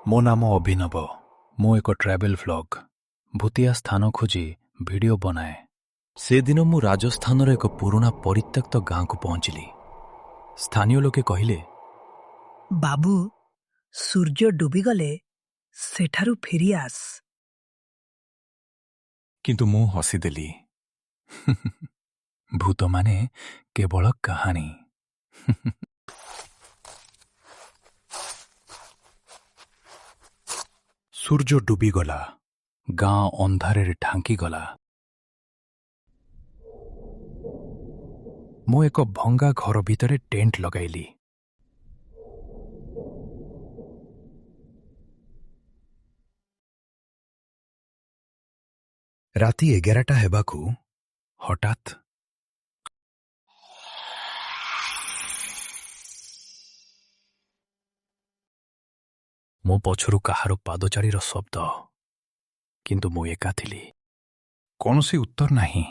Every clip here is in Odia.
ମୋ ନାମ ଅଭିନବ। ମୁଁ ଏକ ଟ୍ରାଭେଲ୍ ଭ୍ଲଗ୍ ଭୂତିଆ ସ୍ଥାନ ଖୋଜି ଭିଡ଼ିଓ ବନାଏ। ସେଦିନ ମୁଁ ରାଜସ୍ଥାନର ଏକ ପୁରୁଣା ପରିତ୍ୟକ୍ତ ଗାଁକୁ ପହଞ୍ଚିଲି। ସ୍ଥାନୀୟ ଲୋକେ କହିଲେ, ବାବୁ, ସୂର୍ଯ୍ୟ ଡୁବିଗଲେ ସେଠାରୁ ଫେରିଆସ। କିନ୍ତୁ ମୁଁ ହସିଦେଲି। ଭୂତମାନେ କେବଳ କାହାଣୀ। ସୂର୍ଯ୍ୟ ଡୁବିଗଲା, ଗାଁ ଅନ୍ଧାରରେ ଢାଙ୍କିଗଲା। ମୁଁ ଏକ ଭଙ୍ଗା ଘର ଭିତରେ ଟେଣ୍ଟ ଲଗାଇଲି। ରାତି 11ଟା ହେବାକୁ ହଠାତ୍ ମୋ ପଛରୁ କାହାର ପାଦଚାରୀର ଶବ୍ଦ। କିନ୍ତୁ ମୁଁ ଏକା ଥିଲି। କୌଣସି ଉତ୍ତର ନାହିଁ।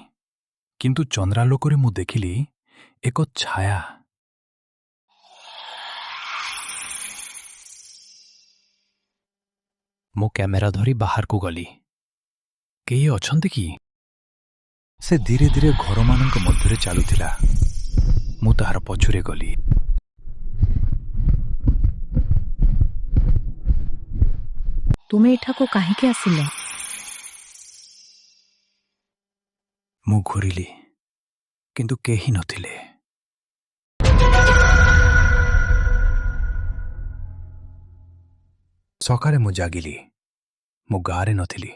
କିନ୍ତୁ ଚନ୍ଦ୍ରାଲୋକରେ ମୁଁ ଦେଖିଲି ଏକ ଛାୟା। ମୁଁ କ୍ୟାମେରା ଧରି ବାହାରକୁ ଗଲି। କେହି ଅଛନ୍ତି କି? ସେ ଧୀରେ ଧୀରେ ଘରମାନଙ୍କ ମଧ୍ୟରେ ଚାଲୁଥିଲା। ମୁଁ ତାହାର ପଛରେ ଗଲି। ତୁମେ ଏଠାକୁ କାହିଁକି ଆସିଲ? ମୁଁ ଘୂରିଲି, କିନ୍ତୁ କେହି ନଥିଲେ। ସକାଳେ ମୁଁ ଜାଗିଲି। ମୁଁ ଗାଁରେ ନଥିଲି।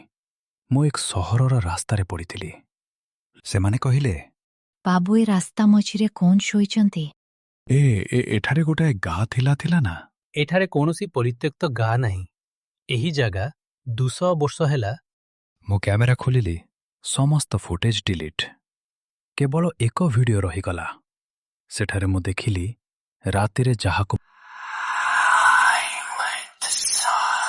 ମୁଁ ଏକ ସହରର ରାସ୍ତାରେ ପଡ଼ିଥିଲି। ସେମାନେ କହିଲେ, ବାବୁ, ଏ ରାସ୍ତା ମଝିରେ କଣ ଶୋଇଛନ୍ତି? ଏଠାରେ ଗୋଟାଏ ଗାଁ ଥିଲା ନା? ଏଠାରେ କୌଣସି ପରିତ୍ୟକ୍ତ ଗାଁ ନାହିଁ। ଏହି ଜାଗା 200 ବର୍ଷ ହେଲା। ମୁଁ କ୍ୟାମେରା ଖୋଲିଲି। ସମସ୍ତ ଫୁଟେଜ୍ ଡିଲିଟ୍। କେବଳ ଏକ ଭିଡ଼ିଓ ରହିଗଲା। ସେଠାରେ ମୁଁ ଦେଖିଲି ରାତିରେ ଯାହାକୁ